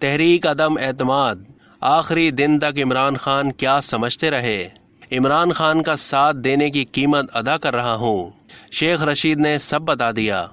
تحریک عدم اعتماد، آخری دن تک عمران خان کیا سمجھتے رہے؟ عمران خان کا ساتھ دینے کی قیمت ادا کر رہا ہوں، شیخ رشید نے سب بتا دیا۔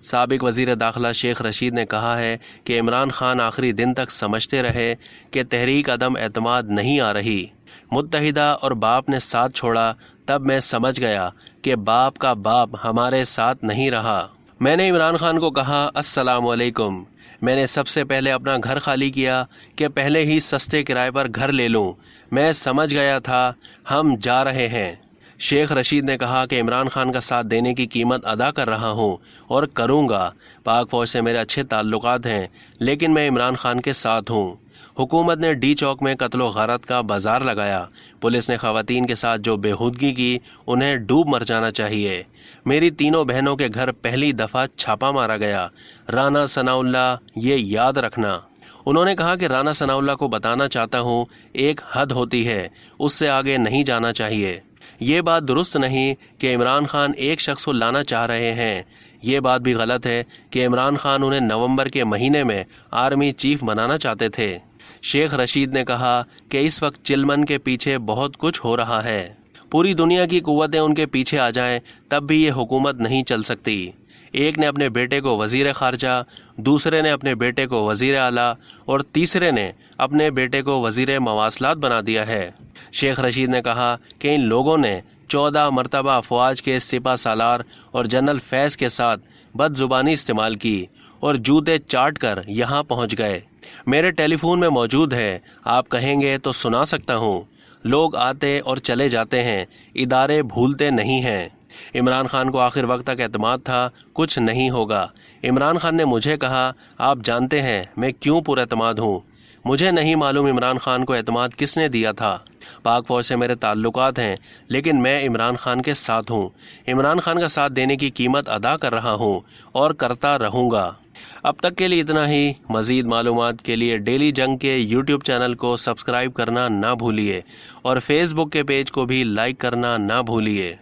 سابق وزیر داخلہ شیخ رشید نے کہا ہے کہ عمران خان آخری دن تک سمجھتے رہے کہ تحریک عدم اعتماد نہیں آ رہی، متحدہ اور باپ نے ساتھ چھوڑا، تب میں سمجھ گیا کہ باپ کا باپ ہمارے ساتھ نہیں رہا۔ میں نے عمران خان کو کہا السلام علیکم، میں نے سب سے پہلے اپنا گھر خالی کیا کہ پہلے ہی سستے کرائے پر گھر لے لوں، میں سمجھ گیا تھا ہم جا رہے ہیں۔ شیخ رشید نے کہا کہ عمران خان کا ساتھ دینے کی قیمت ادا کر رہا ہوں اور کروں گا، پاک فوج سے میرے اچھے تعلقات ہیں، لیکن میں عمران خان کے ساتھ ہوں۔ حکومت نے ڈی چوک میں قتل و غارت کا بازار لگایا، پولیس نے خواتین کے ساتھ جو بےہودگی کی انہیں ڈوب مر جانا چاہیے۔ میری تینوں بہنوں کے گھر پہلی دفعہ چھاپا مارا گیا، رانا ثناء اللہ یہ یاد رکھنا۔ انہوں نے کہا کہ رانا ثناء اللہ کو بتانا چاہتا ہوں ایک حد ہوتی ہے، اس سے آگے نہیں جانا چاہیے۔ یہ بات درست نہیں کہ عمران خان ایک شخص کو لانا چاہ رہے ہیں، یہ بات بھی غلط ہے کہ عمران خان انہیں نومبر کے مہینے میں آرمی چیف بنانا چاہتے تھے۔ شیخ رشید نے کہا کہ اس وقت چلمن کے پیچھے بہت کچھ ہو رہا ہے، پوری دنیا کی قوتیں ان کے پیچھے آ جائیں تب بھی یہ حکومت نہیں چل سکتی۔ ایک نے اپنے بیٹے کو وزیر خارجہ، دوسرے نے اپنے بیٹے کو وزیر اعلیٰ اور تیسرے نے اپنے بیٹے کو وزیر مواصلات بنا دیا ہے۔ شیخ رشید نے کہا کہ ان لوگوں نے 14 مرتبہ افواج کے سپہ سالار اور جنرل فیض کے ساتھ بد زبانی استعمال کی اور جوتے چاٹ کر یہاں پہنچ گئے۔ میرے ٹیلی فون میں موجود ہے، آپ کہیں گے تو سنا سکتا ہوں۔ لوگ آتے اور چلے جاتے ہیں، ادارے بھولتے نہیں ہیں۔ عمران خان کو آخر وقت تک اعتماد تھا کچھ نہیں ہوگا۔ عمران خان نے مجھے کہا آپ جانتے ہیں میں کیوں پر اعتماد ہوں؟ مجھے نہیں معلوم عمران خان کو اعتماد کس نے دیا تھا۔ پاک فوج سے میرے تعلقات ہیں، لیکن میں عمران خان کے ساتھ ہوں، عمران خان کا ساتھ دینے کی قیمت ادا کر رہا ہوں اور کرتا رہوں گا۔ اب تک کے لیے اتنا ہی۔ مزید معلومات کے لیے ڈیلی جنگ کے یوٹیوب چینل کو سبسکرائب کرنا نہ بھولیے اور فیس بک کے پیج کو بھی لائک کرنا نہ بھولیے۔